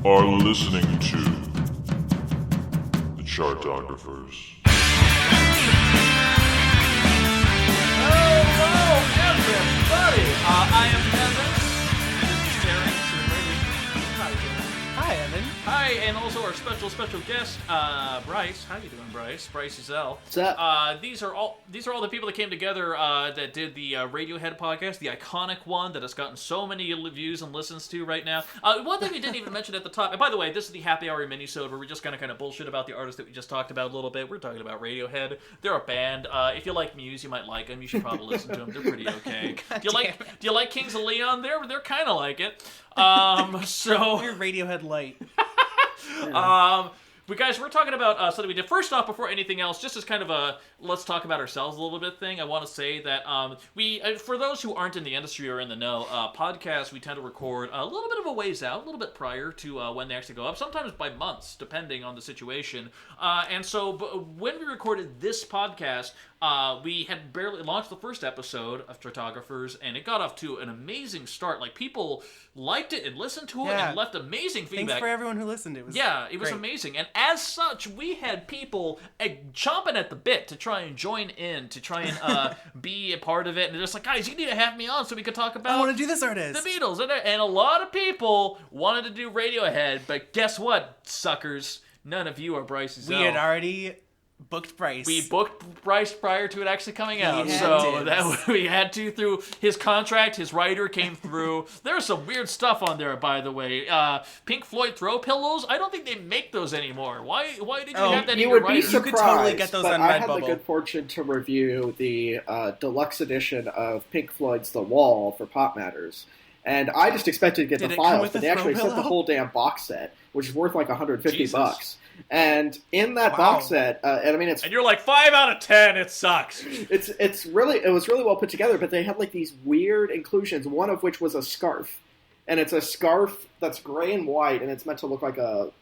are listening to the Chartographers. Hello, everybody! I am Evan. This is Taran. Hi, Evan. Hi, and also our special guest, Brice. How you doing, Brice? Brice Ezell. What's up? These are all the people that came together that did the Radiohead podcast, the iconic one that has gotten so many views and listens to right now. One thing we didn't even mention at the top, and by the way, this is the Happy Hour Minisode where we're just kind of bullshit about the artist that we just talked about a little bit. We're talking about Radiohead. They're a band. If you like Muse, you might like them. You should probably listen to them. They're pretty okay. Do you like Kings of Leon? They're kind of like it. So you're Radiohead light. But guys, we're talking about something we did. First off, before anything else, just as kind of a let's talk about ourselves a little bit thing, I want to say that we, for those who aren't in the industry or in the know, podcasts we tend to record a little bit of a ways out, a little bit prior to when they actually go up, sometimes by months, depending on the situation. And so when we recorded this podcast, we had barely launched the first episode of Chartographers, and it got off to an amazing start. Like, people liked it and listened to it and left amazing feedback. Thanks for everyone who listened. It was great. Amazing. And as such, we had people chomping at the bit to try and join in, to try and be a part of it. And they're just like, guys, you need to have me on so we could talk about I want to do this artist. The Beatles. And a lot of people wanted to do Radiohead, but guess what, suckers? None of you are Brice Ezell. We had already booked Brice. We booked Brice prior to it actually coming out, so we had to through his contract. His writer came through. There's some weird stuff on there, by the way. Pink Floyd throw pillows. I don't think they make those anymore. Why did you have that in your writer? You would be surprised, you could totally get those on I had Redbubble. the good fortune to review the deluxe edition of Pink Floyd's The Wall for Pop Matters. And I just expected to get the files, but they actually sent the whole damn box set, which is worth like $150. And in that box set, and I mean, and you're like 5 out of 10. It sucks. It was really well put together, but they had like these weird inclusions. One of which was a scarf, and it's a scarf that's gray and white, and it's meant to look like a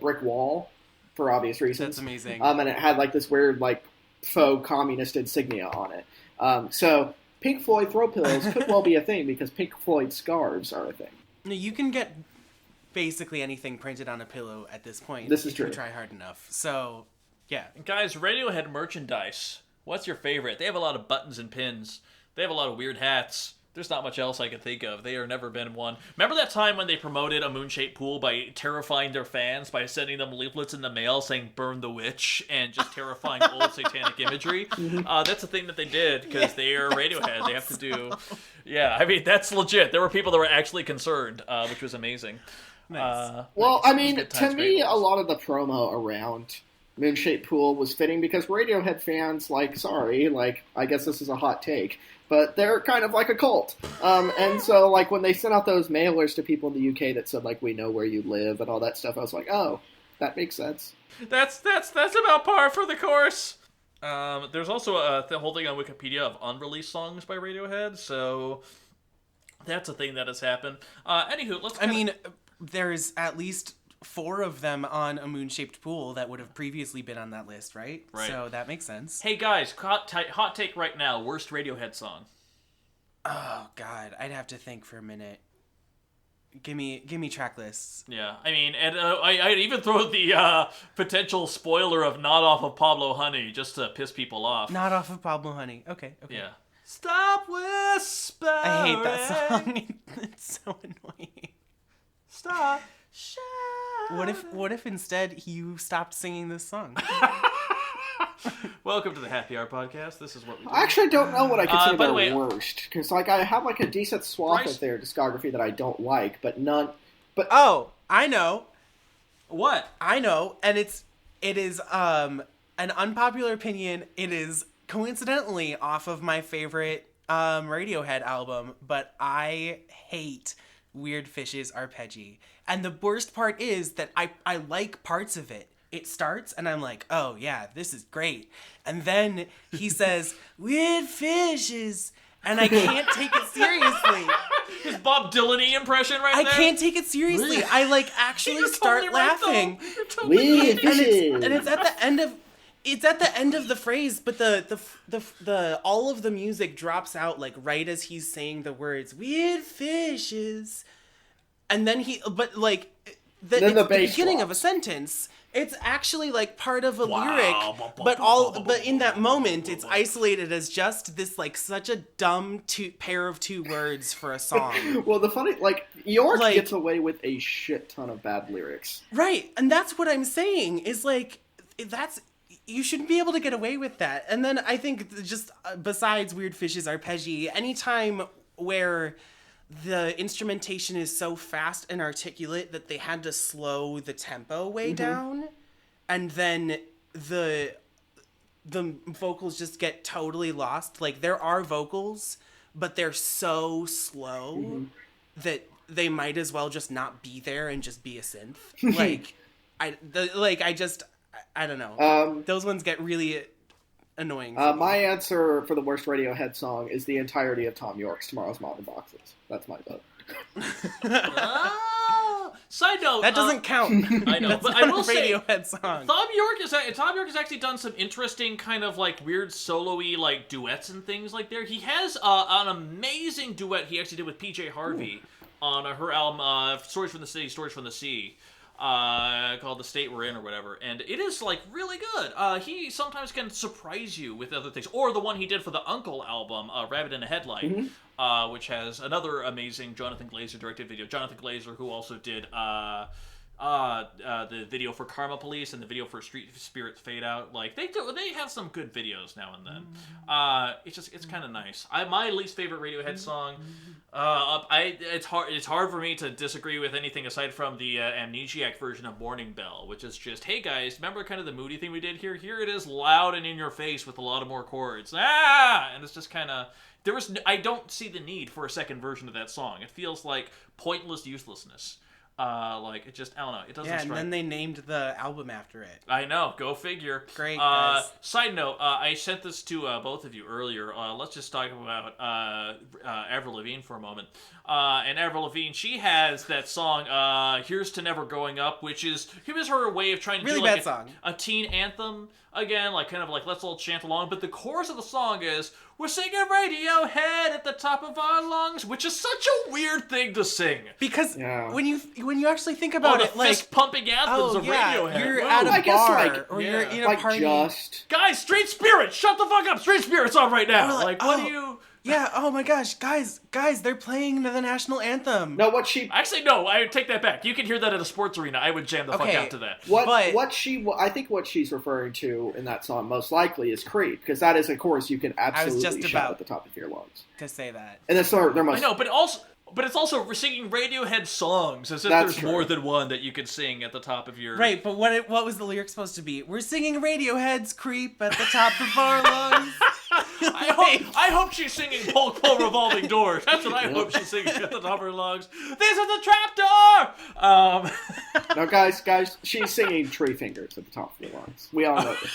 brick wall for obvious reasons. That's amazing. And it had like this weird like faux communist insignia on it. So Pink Floyd throw pillows could well be a thing because Pink Floyd scarves are a thing. No, you can get basically anything printed on a pillow at this point. This is true. If you try hard enough. So, yeah. Guys, Radiohead merchandise. What's your favorite? They have a lot of buttons and pins. They have a lot of weird hats. There's not much else I can think of. They have never been one. Remember that time when they promoted a moon-shaped pool by terrifying their fans by sending them leaflets in the mail saying "Burn the Witch" and just terrifying old satanic imagery? That's a thing that they did because they are Radiohead. Awesome. They have to do... Yeah, I mean, that's legit. There were people that were actually concerned, which was amazing. Nice. Well, I mean, to me, a lot of the promo around Moonshaped Pool was fitting because Radiohead fans, I guess this is a hot take, but they're kind of like a cult. And so, like, when they sent out those mailers to people in the UK that said, like, we know where you live and all that stuff, I was like, oh, that makes sense. That's about par for the course. There's also the whole thing on Wikipedia of unreleased songs by Radiohead, so that's a thing that has happened. Anywho, there's at least 4 of them on a moon-shaped pool that would have previously been on that list, right? Right. So that makes sense. Hey guys, hot take right now. Worst Radiohead song. Oh God, I'd have to think for a minute. Give me track lists. Yeah, I mean, and I'd even throw the potential spoiler of "Not Off of Pablo Honey" just to piss people off. Not Off of Pablo Honey. Okay. Yeah. Stop whispering. I hate that song. It's so annoying. Stop. What if instead you stopped singing this song? Welcome to the Happy Hour podcast. This is what we do. I actually don't know what I consider by the their way, worst. Because, like, I have, like, a decent swath of their discography that I don't like, but none... But oh, I know. What? I know, and it is an unpopular opinion. It is coincidentally off of my favorite Radiohead album, but I hate Weird Fish's Arpeggi. And the worst part is that I like parts of it. It starts, and I'm like, oh, yeah, this is great. And then he says, weird fishes, and I can't take it seriously. His Bob Dylan-y impression right there? I can't take it seriously. I, like, actually start laughing. You're totally right, and it's at the end of... It's at the end of the phrase, but the all of the music drops out, like, right as he's saying the words, weird fishes. And then Then the bass beginning of a drops. sentence. It's actually like part of a lyric, but in that moment, it's isolated as just this like such a dumb pair of two words for a song. Well, the funny, like, York Like- gets away with a shit ton of bad lyrics. Right, and that's what I'm saying is like you shouldn't be able to get away with that. And then I think just besides Weird Fish's arpeggi, anytime where the instrumentation is so fast and articulate that they had to slow the tempo way down, and then the vocals just get totally lost. Like, there are vocals, but they're so slow that they might as well just not be there and just be a synth. I don't know. Those ones get really annoying. My answer for the worst Radiohead song is the entirety of Tom York's Tomorrow's Modern Boxes. That's my vote. Side note, that doesn't count. I know, That's but not I will a say, Radiohead song. Tom York has actually done some interesting kind of like weird solo-y like duets and things like there. He has an amazing duet he actually did with PJ Harvey on her album Stories from the City, Stories from the Sea. Called The State We're In or whatever, and it is like really good. He sometimes can surprise you with other things, or the one he did for the Uncle album, Rabbit in a Headlight, which has another amazing Jonathan Glazer directed video. Jonathan Glazer, who also did the video for Karma Police and the video for Street Spirits Fade Out. Like they have some good videos now and then. It's kind of nice. My least favorite Radiohead song. It's hard for me to disagree with anything aside from the Amnesiac version of Morning Bell, which is just, hey guys, remember kind of the moody thing we did here? Here it is, loud and in your face with a lot of more chords. And it's just kind of I don't see the need for a second version of that song. It feels like pointless uselessness. Like it just, I don't know. It doesn't. Yeah, and then they named the album after it. I know. Go figure. Great. Guys. Side note: I sent this to both of you earlier. Let's just talk about Avril Lavigne for a moment. And Avril Lavigne, she has that song "Here's to Never Growing Up," which is her way of trying to really do like bad song. A teen anthem again, like kind of like let's all chant along. But the chorus of the song is "We're singing Radiohead at the top of our lungs," which is such a weird thing to sing. Because when you actually think about the it, like fist pumping anthems of Radiohead. You're Whoa. at a I guess, bar like, or you're in a like party. Guys, Straight Spirit, shut the fuck up! Straight Spirit's on right now. Like, What do you? Yeah. Oh my gosh, guys, they're playing the national anthem. No, what she... Actually, no, I take that back. You can hear that at a sports arena. I would jam the fuck out to that. I think what she's referring to in that song most likely is Creed, because that is a chorus you can absolutely shout at the top of your lungs. To say that. And that's their most... I know, but it's also singing Radiohead songs as if there's more than one that you could sing at the top of your... Right, but what was the lyric supposed to be? We're singing Radiohead's Creep at the top of our lungs. I hope she's singing Pull Revolving Doors. That's what I hope she's singing at the top of her lungs. This is the trapdoor! No, guys, she's singing Tree Fingers at the top of your lungs. We all know this.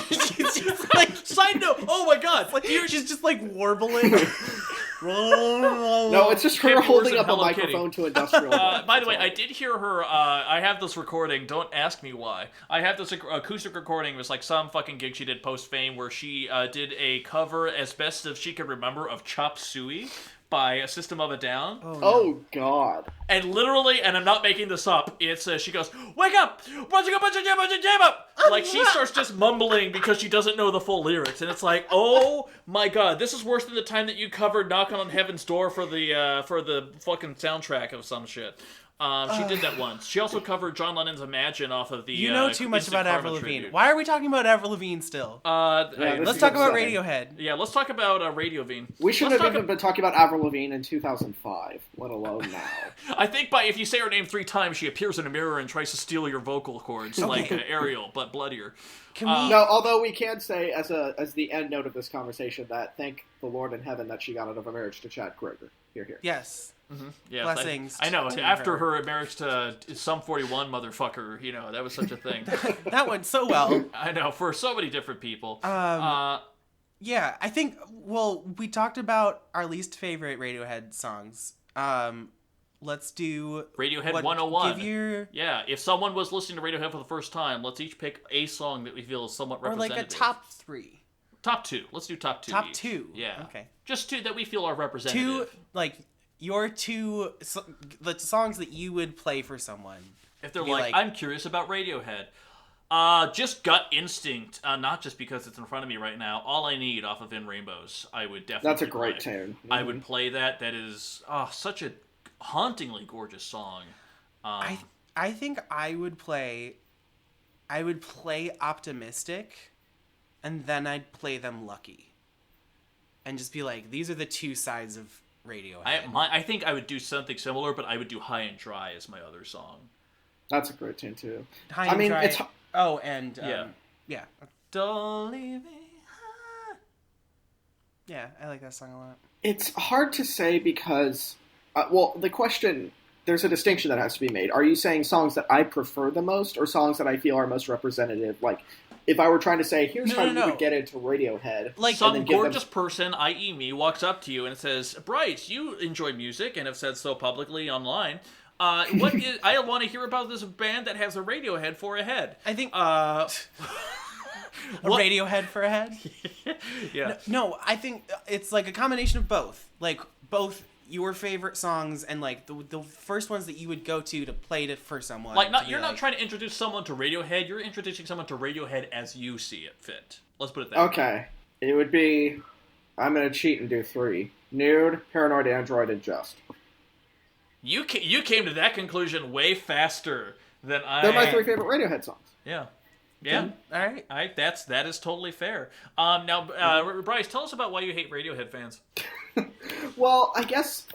She's just like... Side note, oh my god. Like, she's just like warbling. No, it's just her holding up a microphone to industrial. By the way, I did hear her. I have this recording. Don't ask me why. I have this acoustic recording. It was like some fucking gig she did post fame where she did a cover as best as she could remember of Chop Suey by a System of a Down. Oh God! And literally, and I'm not making this up. It's she goes, "Wake up, bunch of jam up." Like she starts just mumbling because she doesn't know the full lyrics, and it's like, oh my god, this is worse than the time that you covered "Knocking on Heaven's Door" for the fucking soundtrack of some shit. She did that once. She also covered John Lennon's "Imagine" off of the. You know too much about Avril Lavigne. tribute. Why are we talking about Avril Lavigne still? Let's talk about Radiohead. Yeah, let's talk about Radiohead. We shouldn't have even been talking about Avril Lavigne in 2005, let alone now. I think if you say her name 3 times, she appears in a mirror and tries to steal your vocal cords, like Ariel, but bloodier. Can we? No, although we can say as the end note of this conversation that thank the Lord in heaven that she got out of a marriage to Chad Kroeger. Here. Yes. Mm-hmm. Yeah, blessings. I know. After her marriage to some 41 motherfucker, that was such a thing. That went so well. I know, for so many different people. Yeah, I think. Well, we talked about our least favorite Radiohead songs. Let's do Radiohead 101. Yeah, if someone was listening to Radiohead for the first time, let's each pick a song that we feel is somewhat representative. Or like a top 3. Top 2. Let's do top 2. Top each. 2. Yeah. Okay. Just 2 that we feel are representative. Your 2 the songs that you would play for someone. If they're Be like, I'm curious about Radiohead. Just gut instinct. Not just because it's in front of me right now. All I Need off of In Rainbows. I would definitely That's a great play. tune. I would play that. That is such a hauntingly gorgeous song. I think I would play Optimistic, and then I'd play them Lucky. And just be like, these are the two sides of Radiohead. I think I would do something similar, but I would do High and Dry as my other song. That's a great tune too. High and Dry. It's yeah. Don't leave me high. Yeah, I like that song a lot. It's hard to say because, the question, there's a distinction that has to be made. Are you saying songs that I prefer the most, or songs that I feel are most representative? Like, if I were trying to say, here's how you would get into Radiohead. Like, some gorgeous person, i.e. me, walks up to you and says, Brice, you enjoy music and have said so publicly online. I want to hear about this band that has a Radiohead for a head. I think... a Radiohead for a head? Yeah. No, I think it's like a combination of both. Like, both your favorite songs and like the first ones that you would go to play for someone. Like, you're not trying to introduce someone to Radiohead. You're introducing someone to Radiohead as you see it fit. Let's put it that way. Okay. It would be... I'm going to cheat and do 3. Nude, Paranoid Android, and Just. You came to that conclusion way faster than I... They're my 3 favorite Radiohead songs. Yeah. Yeah. All right. That is totally fair. Now, Brice, tell us about why you hate Radiohead fans. Well, I guess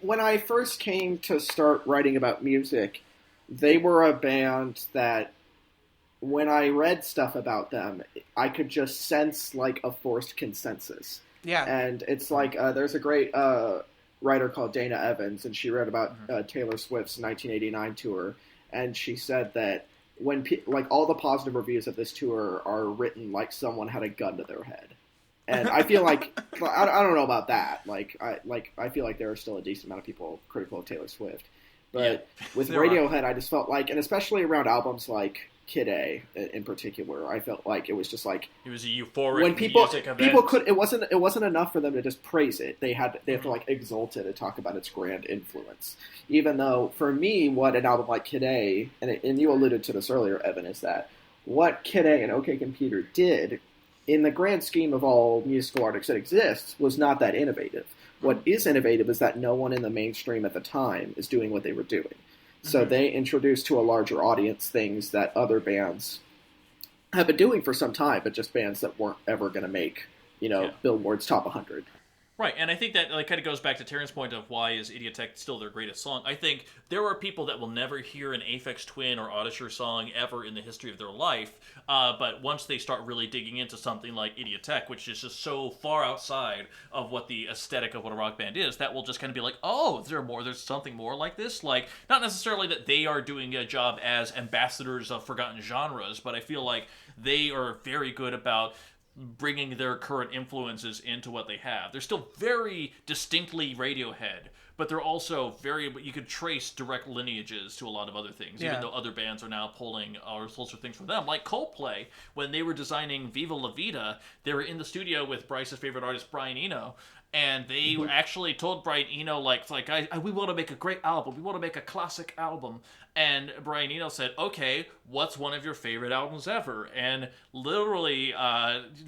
when I first came to start writing about music, they were a band that when I read stuff about them, I could just sense like a forced consensus. Yeah. And it's like there's a great writer called Dana Evans, and she wrote about Taylor Swift's 1989 tour, and she said that when all the positive reviews of this tour are written like someone had a gun to their head. And I feel like I don't know about that. I feel like there are still a decent amount of people critical of Taylor Swift, but with Radiohead, I just felt like, and especially around albums like Kid A in particular, I felt like it was just like it was a euphoric when music event. people could it wasn't enough for them to just praise it. They have to like exalt it and talk about its grand influence. Even though for me, what an album like Kid A and you alluded to this earlier, Evan, is that what Kid A and OK Computer did, in the grand scheme of all musical artists that exists, was not that innovative. What is innovative is that no one in the mainstream at the time is doing what they were doing. So they introduced to a larger audience things that other bands have been doing for some time, but just bands that weren't ever going to make, Billboard's top 100. Right, and I think that kind of goes back to Taran's point of why is Idiotech still their greatest song. I think there are people that will never hear an Aphex Twin or Auditure song ever in the history of their life, but once they start really digging into something like Idiotech, which is just so far outside of what the aesthetic of what a rock band is, that will just kind of be like, oh, there's something more like this? Like, not necessarily that they are doing a job as ambassadors of forgotten genres, but I feel like they are very good about bringing their current influences into what they have. They're still very distinctly Radiohead, but they're also you could trace direct lineages to a lot of other things, even though other bands are now pulling all sorts of things from them. Like Coldplay, when they were designing Viva La Vida, they were in the studio with Brice's favorite artist, Brian Eno, and they actually told Brian Eno, we want to make a great album. We want to make a classic album. And Brian Eno said, okay, what's one of your favorite albums ever? And literally,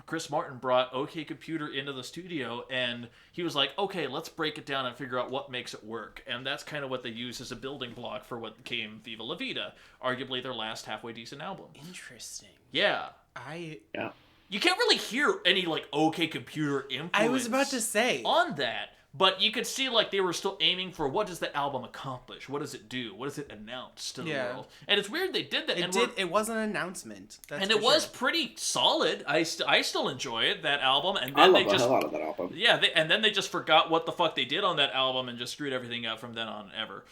Chris Martin brought OK Computer into the studio, and he was like, okay, let's break it down and figure out what makes it work. And that's kind of what they used as a building block for what became Viva La Vida, arguably their last halfway decent album. Interesting. Yeah. You can't really hear any, OK Computer influence. I was about to say. On that. But you could see, they were still aiming for what does the album accomplish? What does it do? What does it announce to the world? And it's weird they did that. It was an announcement. It was pretty solid. I still enjoy it, that album. And then I love the hell out of that album. Yeah, and then they just forgot what the fuck they did on that album and just screwed everything up from then on ever.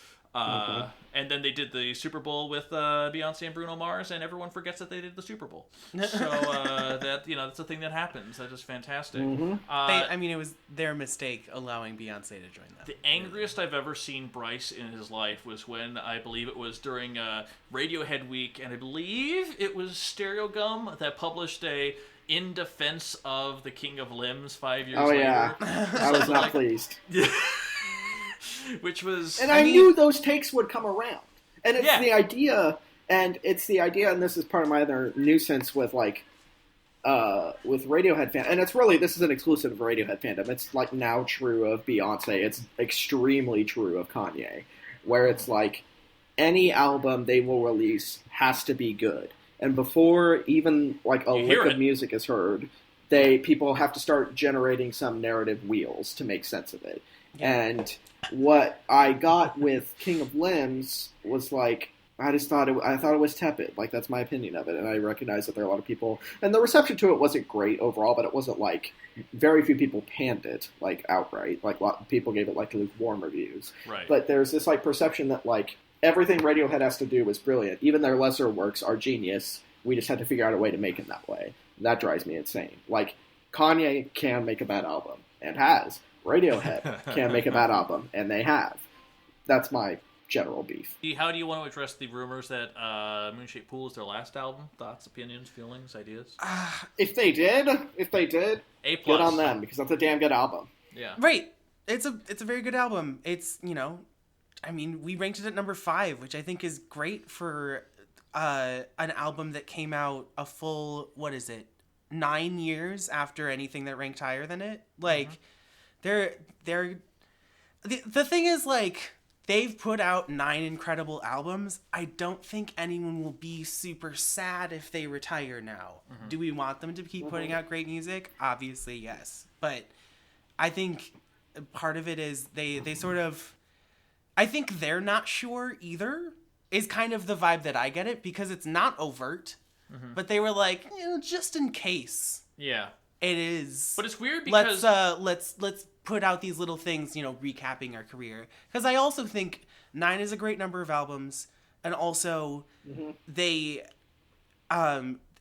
And then they did the Super Bowl with Beyonce and Bruno Mars, and everyone forgets that they did the Super Bowl. So that's a thing that happens. That's just fantastic. It was their mistake allowing Beyonce to join them. The angriest I've ever seen Brice in his life was when I believe it was during Radiohead Week, and I believe it was Stereo Gum that published a in defense of the King of Limbs 5 years later. Yeah, I was not pleased. Which was... And I knew those takes would come around. And it's the idea, and this is part of my other nuisance with with Radiohead fan, and this is an exclusive of Radiohead fandom. It's like now true of Beyonce. It's extremely true of Kanye, where it's like any album they will release has to be good, and before even like a lick of music is heard, people have to start generating some narrative wheels to make sense of it. Yeah. And what I got with King of Limbs was like, I thought it was tepid. Like, that's my opinion of it, and I recognize that there are a lot of people, and the reception to it wasn't great overall, but it wasn't like, very few people panned it, like, outright. Like, a lot of people gave it, like, lukewarm reviews. Right. But there's this, like, perception that, like, everything Radiohead has to do is brilliant. Even their lesser works are genius. We just had to figure out a way to make it that way. That drives me insane. Like, Kanye can make a bad album, and has. Radiohead can make a bad album, and they have. That's my general beef. How do you want to address the rumors that Moonshaped Pool is their last album? Thoughts, opinions, feelings, ideas? If they did, A+. good on them, because that's a damn good album. Yeah. Right. It's a very good album. It's, I mean, we ranked it at number 5, which I think is great for an album that came out a full, 9 years after anything that ranked higher than it. Like, the thing is, like, they've put out 9 incredible albums. I don't think anyone will be super sad if they retire now. Mm-hmm. Do we want them to keep putting out great music? Obviously, yes. But I think part of it is they sort of... I think they're not sure either, is kind of the vibe that I get it, because it's not overt. Mm-hmm. But they were like, just in case. Yeah. It is. But it's weird because... Let's put out these little things, recapping our career. Because I also think 9 is a great number of albums, and also they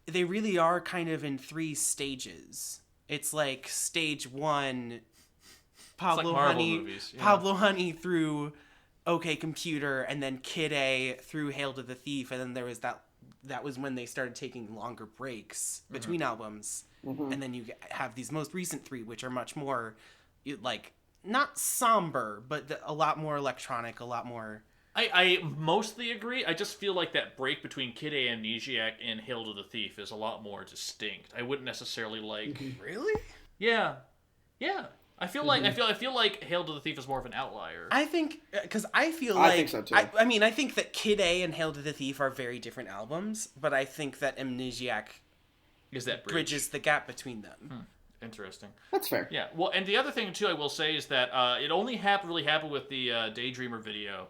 really are kind of in 3 stages. It's like stage 1, Pablo Honey through OK Computer, and then Kid A through Hail to the Thief, and then there was that was when they started taking longer breaks between albums. Mm-hmm. And then you have these most recent 3, which are much more, like, not somber, but a lot more electronic, a lot more... I mostly agree. I just feel like that break between Kid A, Amnesiac, and Hail to the Thief is a lot more distinct. I wouldn't necessarily like... Really? Yeah. Yeah. I feel like Hail to the Thief is more of an outlier. I think... Because I feel like... I think so, too. I think that Kid A and Hail to the Thief are very different albums, but I think that Amnesiac... is that bridges the gap between them. Interesting. That's fair. Yeah. Well, and the other thing too, I will say, is that it only really happened with the Daydreamer video,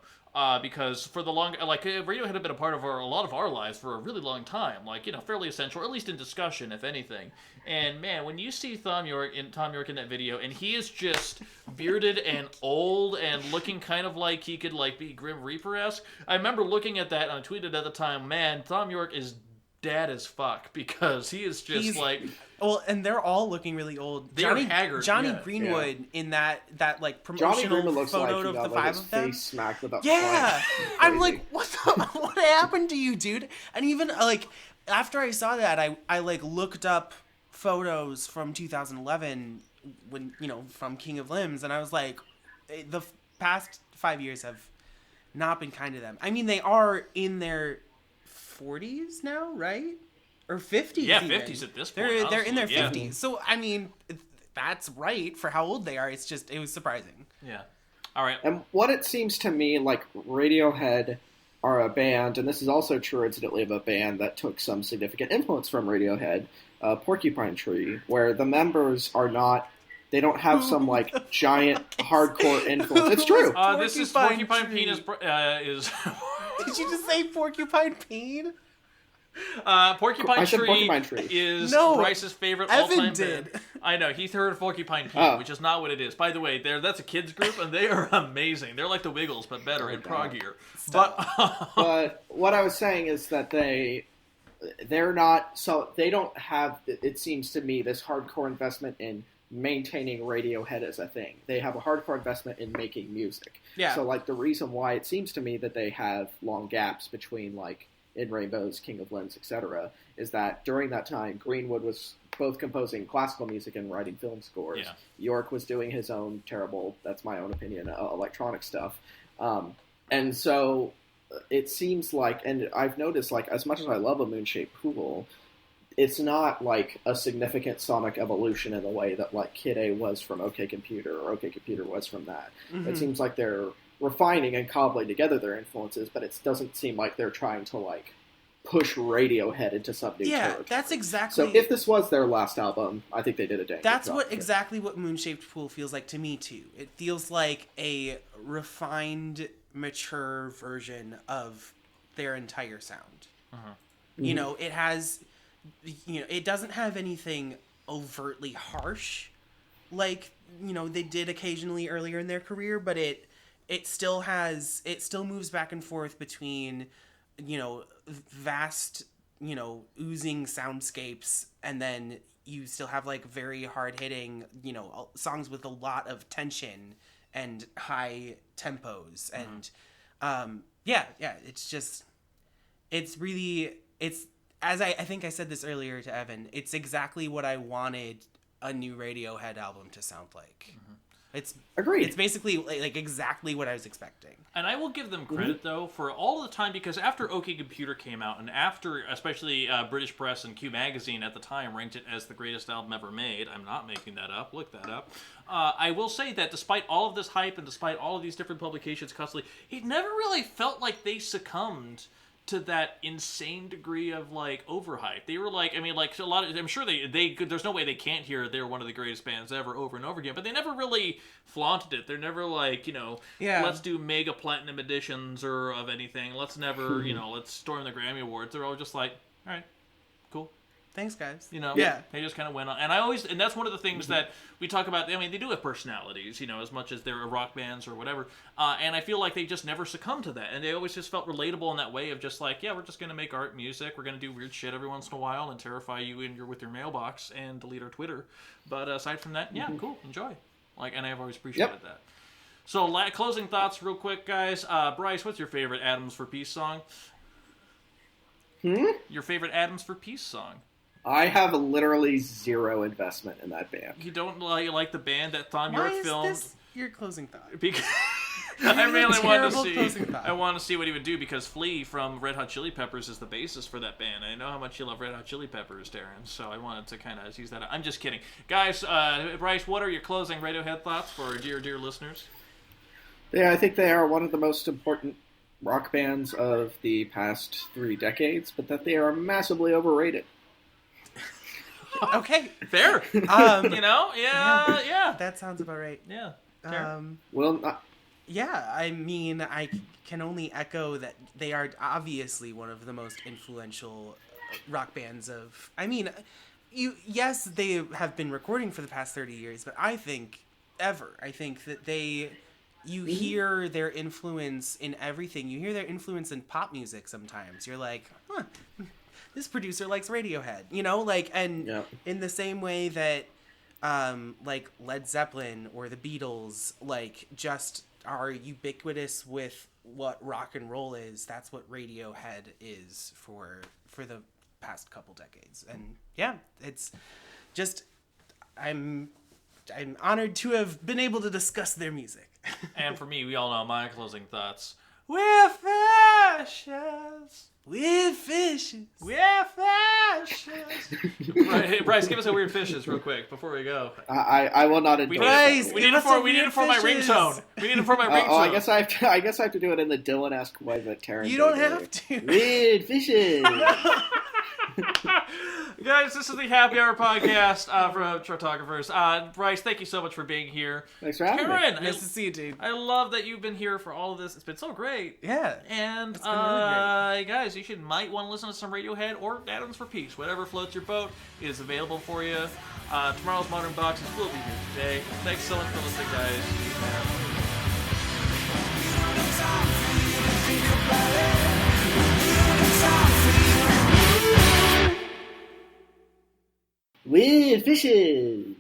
because for the long, Radiohead had been a part of a lot of our lives for a really long time, like, fairly essential, or at least in discussion, if anything. And man, when you see Thom Yorke in that video, and he is just bearded and old and looking kind of like he could be Grim Reaper-esque. I remember looking at that, and I tweeted at the time, man, Thom Yorke is dad as fuck, because he's well, and they're all looking really old. They're haggard. Johnny Greenwood in that promotional photo of the 5 of them. Face smacked with a I'm like, what happened to you, dude? And even after I saw that, I looked up photos from 2011 when from King of Limbs, and I was like, the past 5 years have not been kind to them. I mean, they are in their 40s now, right? Or 50s. Yeah, even. 50s at this point. They're in their 50s. So, I mean, that's right for how old they are. It's just, it was surprising. Yeah. All right. And what it seems to me like Radiohead are a band, and this is also true, incidentally, of a band that took some significant influence from Radiohead, Porcupine Tree, where the members are not... They don't have some, giant, hardcore influence. It's true. This is Porcupine Peen is... Did you just say Porcupine Peen? Porcupine Tree is Brice's favorite all-time band. I know, he heard Porcupine Peen, which is not what it is. By the way, that's a kids group, and they are amazing. They're like the Wiggles, but better and proggier. But what I was saying is that they're not... So they don't have, it seems to me, this hardcore investment in maintaining Radiohead as a thing. They have a hardcore investment in making music. Yeah. So, the reason why it seems to me that they have long gaps between, In Rainbows, King of Limbs, etc., is that during that time, Greenwood was both composing classical music and writing film scores. Yeah. Yorke was doing his own terrible, that's my own opinion, electronic stuff. And so it seems like, and I've noticed, like, as much as I love a moon-shaped pool, it's not like a significant sonic evolution in the way that like Kid A was from OK Computer or OK Computer was from that. Mm-hmm. It seems like they're refining and cobbling together their influences, but it doesn't seem like they're trying to like push Radiohead into some new territory. That's exactly. So if this was their last album, I think they did a dang That's good job. exactly what Moonshaped Pool feels like to me too. It feels like a refined, mature version of their entire sound. Uh-huh. You know, it has. You know, it doesn't have anything overtly harsh, like they did occasionally earlier in their career, but it still moves back and forth between vast oozing soundscapes, and then you still have like very hard hitting songs with a lot of tension and high tempos, and it's as I think I said this earlier to Evan, it's exactly what I wanted a new Radiohead album to sound like. Mm-hmm. It's agreed. It's basically like exactly what I was expecting. And I will give them credit, though, for all the time, because after OK Computer came out, and after, especially British Press and Q Magazine at the time ranked it as the greatest album ever made, I'm not making that up, look that up, I will say that despite all of this hype and despite all of these different publications constantly, it never really felt like they succumbed to that insane degree of like overhype. They were like, I mean, like a lot of, I'm sure they there's no way they can't hear they're one of the greatest bands ever over and over again, but they never really flaunted it. They're never like, let's do mega platinum editions or of anything. Let's never, let's storm the Grammy Awards. They're all just like, all right, cool. Thanks, guys. They just kind of went on. And that's one of the things that we talk about. I mean, they do have personalities, as much as they're rock bands or whatever. And I feel like they just never succumbed to that. And they always just felt relatable in that way of just like, yeah, we're just going to make art music. We're going to do weird shit every once in a while and terrify you with your mailbox and delete our Twitter. But aside from that, yeah, cool. Enjoy. And I've always appreciated that. So closing thoughts real quick, guys. Brice, what's your favorite Atoms for Peace song? Your favorite Atoms for Peace song? I have literally zero investment in that band. You don't like the band that Thom Yorke filmed? Is this your closing thought? Because I really want to see what he would do, because Flea from Red Hot Chili Peppers is the bassist for that band. I know how much you love Red Hot Chili Peppers, Taran, so I wanted to kind of use that. I'm just kidding. Guys, Brice, what are your closing Radiohead thoughts for dear listeners? Yeah, I think they are one of the most important rock bands of the past 3 decades, but that they are massively overrated. Okay, fair. Yeah. That sounds about right. Yeah. I mean, I can only echo that they are obviously one of the most influential rock bands of. I mean, yes, they have been recording for the past 30 years, but I think that you hear their influence in everything. You hear their influence in pop music sometimes. You're like, huh. This producer likes Radiohead, in the same way that, like Led Zeppelin or the Beatles, like just are ubiquitous with what rock and roll is. That's what Radiohead is for the past couple decades, and yeah, it's just I'm honored to have been able to discuss their music. And for me, we all know my closing thoughts. We're fishes. Weird fishes. Weird fishes. Right, Brice, give us a weird fishes real quick before we go. I will not endorse We need it for my ringtone. We need it for my ringtone. I guess I have to do it in the Dylan-esque way that Taran. You don't have to. Weird fishes. Guys, this is the Happy Hour podcast from Chartographers. Brice, thank you so much for being here. Thanks for having me. Nice to see you, dude. I love that you've been here for all of this. It's been so great. Yeah. And it's been really great. Guys, you might want to listen to some Radiohead or Atoms for Peace. Whatever floats your boat is available for you. Tomorrow's Modern Boxes will be here today. Thanks so much for listening, guys. Weird fishes.